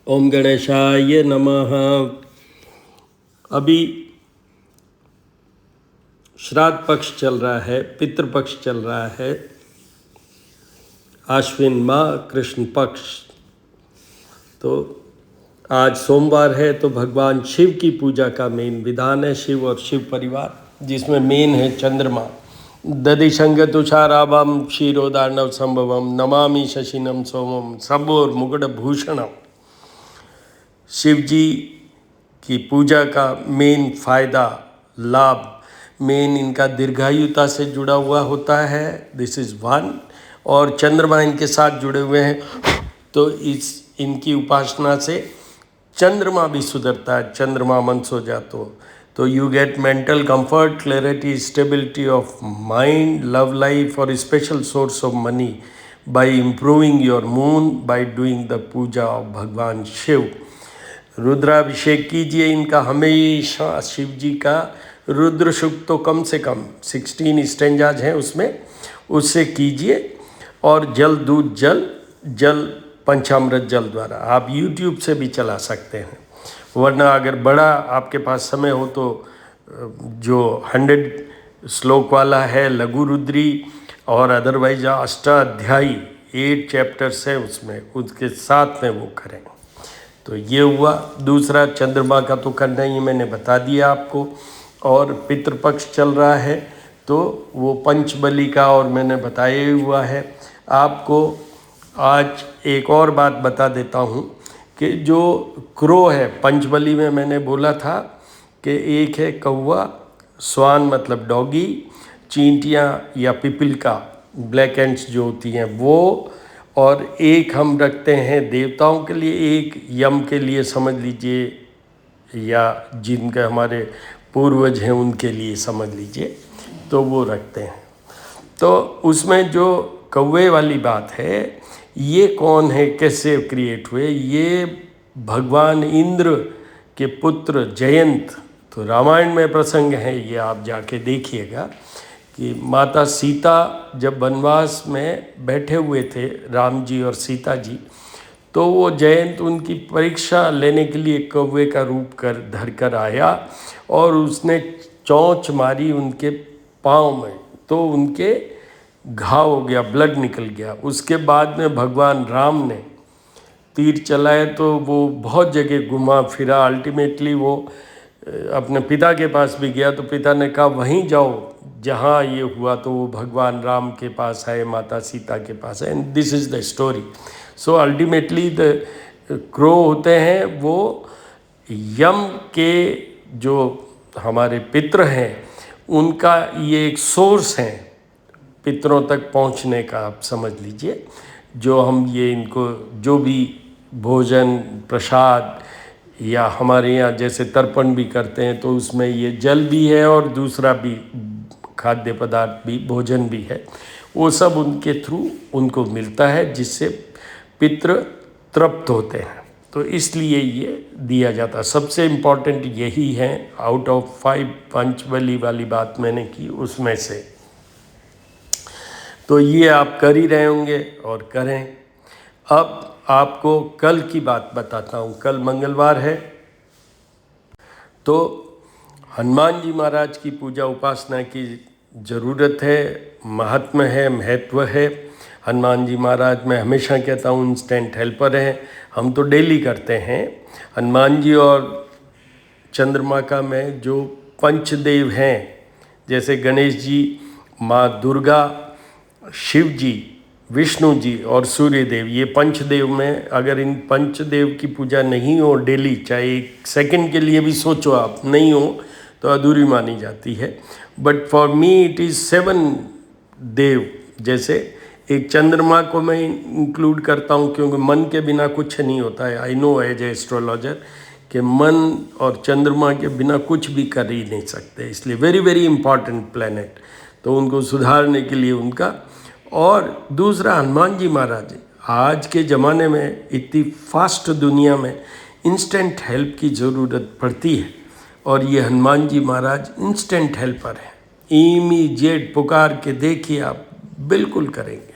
ओम गणेशाय नमः। अभी श्राद्ध पक्ष चल रहा है, पितृपक्ष चल रहा है, आश्विन माह कृष्ण पक्ष। तो आज सोमवार है, तो भगवान शिव की पूजा का मेन विधान है, शिव और शिव परिवार, जिसमें मेन है चंद्रमा। दधिशंग तुषाराभम क्षीरोदार्णव संभवम नमामि शशिनम सोमम सबोर मुकुट भूषणम। शिव जी की पूजा का मेन फायदा, लाभ, मेन इनका दीर्घायुता से जुड़ा हुआ होता है, दिस इज़ वन। और चंद्रमा इनके साथ जुड़े हुए हैं, तो इनकी उपासना से चंद्रमा भी सुधरता है। चंद्रमा मंद हो जाता तो you get mental comfort, clarity, stability of mind, love life और special source of money by improving your moon by doing the puja of Bhagwan Shiv. रुद्राभिषेक कीजिए इनका हमेशा। शिव जी का रुद्र शुक्त तो कम से कम 16 स्टेंजाज हैं उसमें, उससे कीजिए। और जल दूध जल पंचामृत जल द्वारा आप YouTube से भी चला सकते हैं, वरना अगर बड़ा आपके पास समय हो तो जो 100 श्लोक वाला है लघु रुद्री, और अदरवाइज अष्टाध्यायी 8 चैप्टर्स है उसमें, उसके साथ में वो करें। तो ये हुआ। दूसरा, चंद्रमा का तो करना ही मैंने बता दिया आपको। और पितृपक्ष चल रहा है, तो वो पंचबली का और मैंने बताया ही हुआ है आपको। आज एक और बात बता देता हूँ कि जो क्रो है, पंचबली में मैंने बोला था कि एक है कौवा, स्वान मतलब डॉगी, चींटियाँ या पिपीलिका ब्लैक एंड्स जो होती हैं वो, और एक हम रखते हैं देवताओं के लिए, एक यम के लिए समझ लीजिए, या जिनके हमारे पूर्वज हैं उनके लिए समझ लीजिए, तो वो रखते हैं। तो उसमें जो कौवे वाली बात है, ये कौन है, कैसे क्रिएट हुए, ये भगवान इंद्र के पुत्र जयंत, तो रामायण में प्रसंग है, ये आप जाके देखिएगा कि माता सीता जब वनवास में बैठे हुए थे, राम जी और सीता जी, तो वो जयंत उनकी परीक्षा लेने के लिए कौवे का रूप धर कर आया, और उसने चोंच मारी उनके पाँव में, तो उनके घाव हो गया, ब्लड निकल गया। उसके बाद में भगवान राम ने तीर चलाए, तो वो बहुत जगह घुमा फिरा, अल्टीमेटली वो अपने पिता के पास भी गया, तो पिता ने कहा वहीं जाओ जहाँ ये हुआ, तो वो भगवान राम के पास आए, माता सीता के पास है, and this is the story. So ultimately the crow होते हैं वो यम के जो हमारे पितृ हैं, उनका ये एक सोर्स है पितरों तक पहुंचने का, आप समझ लीजिए। जो हम ये इनको जो भी भोजन प्रसाद, या हमारे यहाँ जैसे तर्पण भी करते हैं, तो उसमें ये जल भी है और दूसरा भी खाद्य पदार्थ भी, भोजन भी है, वो सब उनके थ्रू उनको मिलता है, जिससे पितृ तृप्त होते हैं। तो इसलिए ये दिया जाता है। सबसे इम्पॉर्टेंट यही है, आउट ऑफ 5 पंचबली वाली बात मैंने की उसमें से। तो ये आप कर ही रहे होंगे और करें। अब आपको कल की बात बताता हूँ। कल मंगलवार है, तो हनुमान जी महाराज की पूजा उपासना की ज़रूरत है, महात्म्य है, महत्व है। हनुमान जी महाराज, मैं हमेशा कहता हूँ, इंस्टेंट हेल्पर हैं। हम तो डेली करते हैं। हनुमान जी और चंद्रमा का में जो पंचदेव हैं, जैसे गणेश जी, माँ दुर्गा, शिव जी, विष्णु जी और सूर्य देव, ये पंचदेव में अगर इन पंचदेव की पूजा नहीं हो डेली, चाहे एक सेकंड के लिए भी सोचो आप, नहीं हो तो अधूरी मानी जाती है। But for me it is 7 देव। जैसे एक चंद्रमा को मैं इंक्लूड करता हूँ, क्योंकि मन के बिना कुछ नहीं होता है। I know as a astrologer कि मन और चंद्रमा के बिना कुछ भी कर ही नहीं सकते, इसलिए वेरी वेरी इंपॉर्टेंट प्लैनेट, तो उनको सुधारने के लिए उनका। और दूसरा, हनुमान जी महाराज, आज के ज़माने में इतनी फास्ट दुनिया में इंस्टेंट हेल्प की ज़रूरत पड़ती है, और ये हनुमान जी महाराज इंस्टेंट हेल्पर है। इमीडिएट पुकार के देखिए आप, बिल्कुल करेंगे।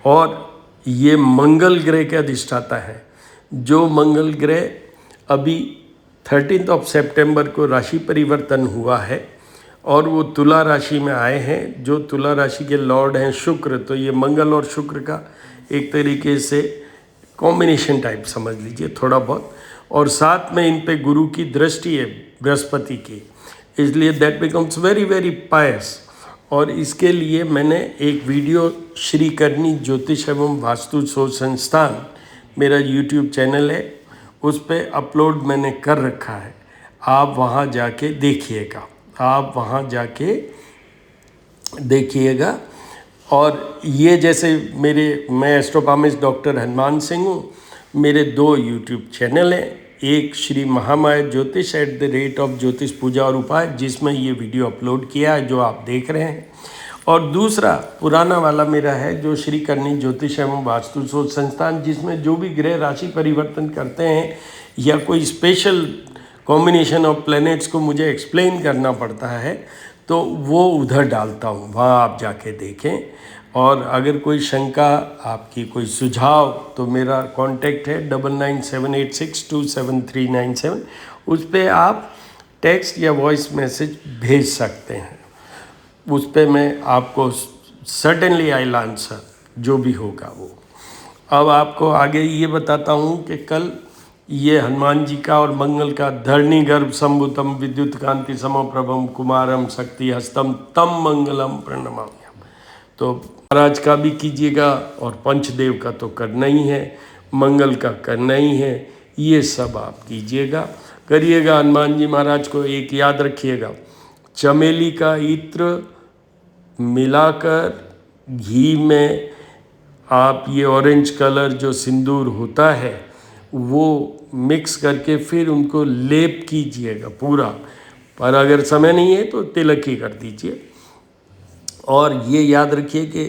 और ये मंगल ग्रह के अधिष्ठाता है, जो मंगल ग्रह अभी 13 सितंबर को राशि परिवर्तन हुआ है और वो तुला राशि में आए हैं, जो तुला राशि के लॉर्ड हैं शुक्र, तो ये मंगल और शुक्र का एक तरीके से कॉम्बिनेशन टाइप समझ लीजिए थोड़ा बहुत, और साथ में इन पे गुरु की दृष्टि है बृहस्पति की, इसलिए दैट बिकम्स वेरी वेरी पायस। और इसके लिए मैंने एक वीडियो श्री करनी ज्योतिष एवं वास्तु शोध संस्थान, मेरा यूट्यूब चैनल है, उस पर अपलोड मैंने कर रखा है, आप वहाँ जाके देखिएगा, आप वहाँ जाके देखिएगा। और ये जैसे मैं एस्ट्रोपामिस्ट डॉक्टर हनुमान सिंह हूँ, मेरे 2 यूट्यूब चैनल हैं, एक श्री महामाया ज्योतिष @ ज्योतिष पूजा और उपाय, जिसमें ये वीडियो अपलोड किया है जो आप देख रहे हैं, और दूसरा पुराना वाला मेरा है जो श्री करनी ज्योतिष एवं वास्तु शोध संस्थान, जिसमें जो भी ग्रह राशि परिवर्तन करते हैं या कोई स्पेशल कॉम्बिनेशन ऑफ प्लैनेट्स को मुझे एक्सप्लेन करना पड़ता है तो वो उधर डालता हूँ, वहाँ आप जाके देखें। और अगर कोई शंका, आपकी कोई सुझाव, तो मेरा कांटेक्ट है 9978627397, उस पर आप टेक्स्ट या वॉइस मैसेज भेज सकते हैं, उस पर मैं आपको सर्टेनली आई विल आंसर जो भी होगा वो। अब आपको आगे ये बताता हूँ कि कल ये हनुमान जी का और मंगल का धरणी गर्भ संभुतम विद्युत कांति समप्रभम कुमारम शक्ति हस्तम तम मंगलम प्रणमाम्यहम्, तो महाराज का भी कीजिएगा और पंचदेव का तो करना ही है, मंगल का करना ही है, ये सब आप कीजिएगा, करिएगा। हनुमान जी महाराज को एक याद रखिएगा, चमेली का इत्र मिलाकर घी में आप ये ऑरेंज कलर जो सिंदूर होता है वो मिक्स करके फिर उनको लेप कीजिएगा पूरा, पर अगर समय नहीं है तो तिलक ही कर दीजिए। और ये याद रखिए कि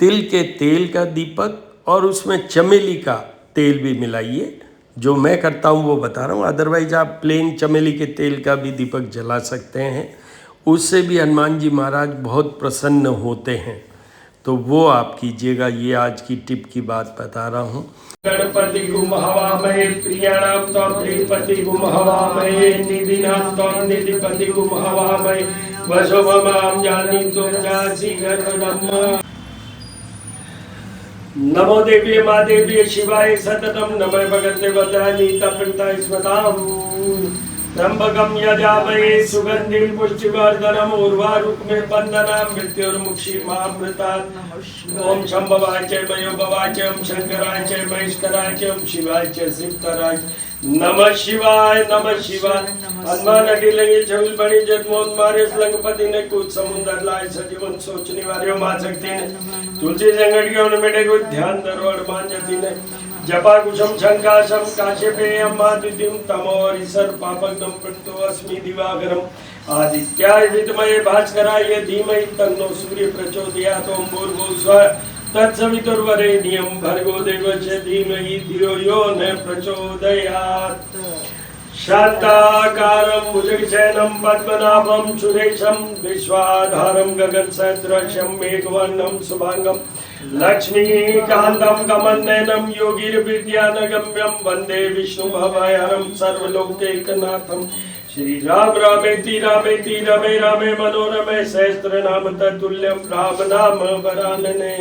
तिल के तेल का दीपक और उसमें चमेली का तेल भी मिलाइए, जो मैं करता हूँ वो बता रहा हूँ, अदरवाइज आप प्लेन चमेली के तेल का भी दीपक जला सकते हैं, उससे भी हनुमान जी महाराज बहुत प्रसन्न होते हैं, तो वो आप कीजिएगा। ये आज की टिप की बात बता रहा हूँ। गणपति गुम हवामहे प्रियाणाम त्वं प्रियपति गुम हवामहे निधिनाम त्वं निधिपति गुम हवामहे वशोभमां जानी त्वं जासि गर्भधम्म। नमो देवी माँ देवी शिवाय सततम नमः भगवते वदानी तप्ता स्मताम त्र्यंबकम यजामहे सुगंधिं पुष्टिवर्धनम् उर्वारुकमेव बन्धनान् मृत्योर्मुक्षीमामृतात्। ओम शंभवाय च मयोभवाय च ओम शंकराय च महेश्वराय च ओम शिवाय च शिवतराय नमः शिवाय नमः शिवाय। हनुमान अडिलंगे छविल बणी जदमोहन मारेश लंगपति ने कुछ समुद्र लाए सजीवन सोच निवार्यो मां शक्ति ने तुलसी संगठियों ने मेरे को ध्यान दरवार मान जति ने जपा कुशम शंकाशम काश्यपेयम आदित्यम तमोरिसर पापग्नम प्रतो अस्मि दिवाकरम आदित्याय विद्महे भास्कराय धीमहि तन्नो सूर्य प्रचोदयात्। ओम भूर्भुवस्सुवः तत्सवितुर्वरेण्यं भर्गो देवस्य धीमहि धियो यो न प्रचोदयात्। शांताकारं भुजगशयनं पद्मनाभं सुरेशं विश्वाधारं गगनसदृशं मेघवर्णं शुभांगं लक्ष्मीकान्तं कमलनयनं योगिर्विद्यानगम्यं वन्दे विष्णुभवहरं सर्वलोकैकनाथं। श्री राम रामेति रामेति रमे रामे मनोरमे सहस्रनाम तत्तुल्यं राम नाम वरानने।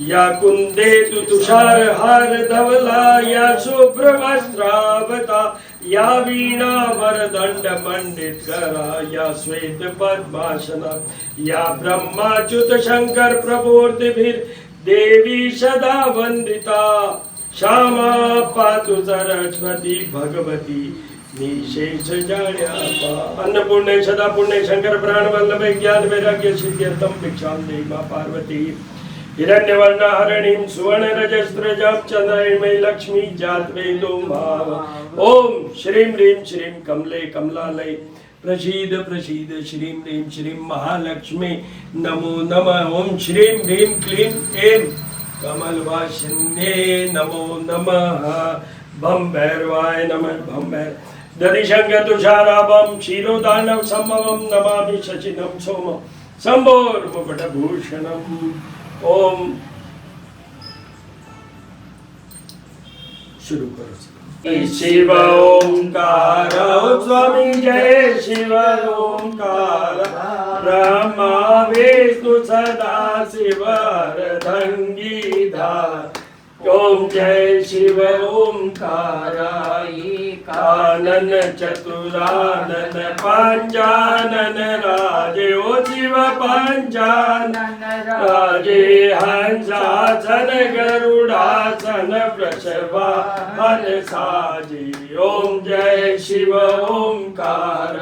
या कुंदेतु तुषारहार धवला या शुभ्रवस्त्रावता या वीणा वरदंड पंडितकरा या श्वेत पद्मासना या ब्रह्माच्युत शंकर प्रपूर्तिभिर देवी सदा वंदिता। श्यामा पातु सरस्वती भगवती निशेष जाड्यापा। अन्नपूर्णे सदा पुण्य शंकर प्राण वल्लभे ज्ञान वैराग्य सिद्ध्यर्थम भिक्षां देहि मां पार्वती। हिरण्यवर्णा हरिणीं सुवर्ण रजस्रजां चंद्रमयी लक्ष्मी जातवेदो भाव। ओम श्रीं ह्रीं श्रीं कमले कमलालय प्रसीद प्रसीद श्रीं ह्रीं श्रीं महालक्ष्मी नमो नमः। ओम श्रीं ह्रीं क्लीं ऐं कमलवासिन्ये नमो नमः। भम भैरवाय नमः। भम भैरव दधिशंकर तुषाराभं क्षीरोदानव संभवं नमामि शशिनं सोमं शंभोर्मुकुटभूषणम्। ओम शुरू करो। शिव ओंकार स्वामी जय शिव ओंकार ब्रह्मा विष्णु सदा शिव अर्धंगी धार। ओम जय शिव ओंकार कानन चतुरानन पंचानन राजे ओ शिव पंचानन राजे हंसासन गरुड़ासन वृषभासन साजे। ओम जय शिव ओंकार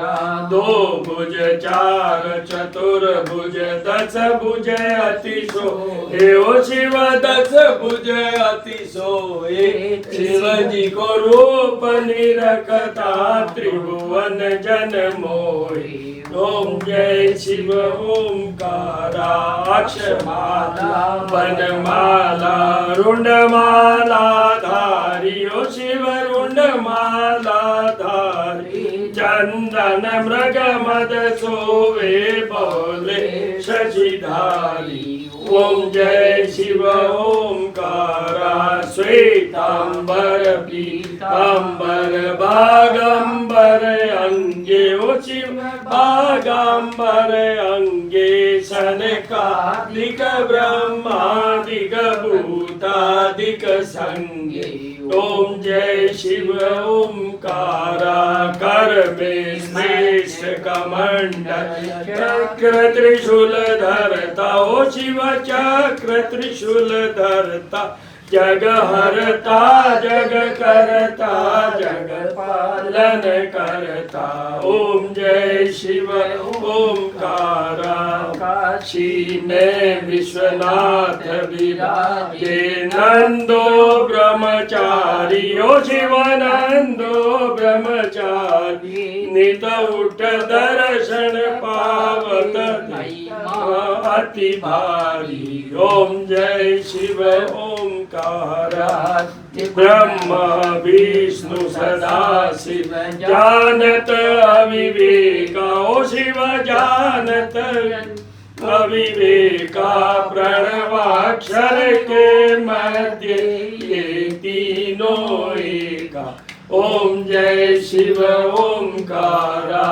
दो भुज चार चतुर्भुज दस भुज अतिशो हे ओ शिव दस भुज अतिशोए। शिव जी को रूप निरखता त्रिभुवन जन मोहे। ओम जय शिव ओंकारा अक्षमाला वनमाला रुंडमाला धारी ओ शिव रुंडमाला धारी। चंदन मृग मद सोवे बोले शशिधारी। ओम जय शिव ओंकारा श्वेतांबर पीतांबर बागंबर अंगे ओ शिव बागंबर अंगे। सनकादिक ब्रह्मादिक भूतादिक संगे। ओम जय शिव ओंकारा कर में श्रेष्ठ कमंडल चक्र त्रिशूल धरता ओ शिव चक्र त्रिशूल धरता। जग हरता जग करता जग पालन करता। ओम जय शिव ओंकारा काशी में विश्वनाथ विराजे नंदो ब्रह्मचारी ओ शिव नंदो ब्रह्मचारी। नित उठ दर्शन पावत अति भारी। ओम जय शिव ओंकारा ब्रह्मा विष्णु सदा शिव जानत अविवेका ओ शिव जानत अविवेका। प्रणवाक्षर के मध्य ये तीनों एका। ओम जय शिव ओंकारा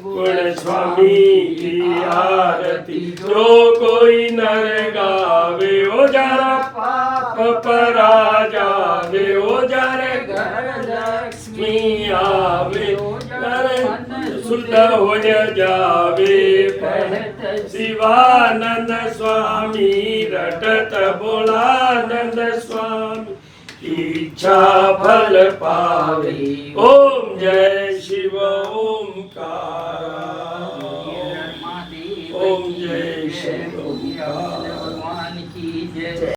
गुण स्वामी की आरती। जो कोई नर गावे ओ जरा पाप परा जावे ओ जरा घर लक्ष्मी आवे घर शुद्ध हो जावे। शिवानंद स्वामी रटत बोलानंद स्वामी इच्छा फल पावे। ओम जय शिव ओंकारा। ओम जय शिव ओंकारा।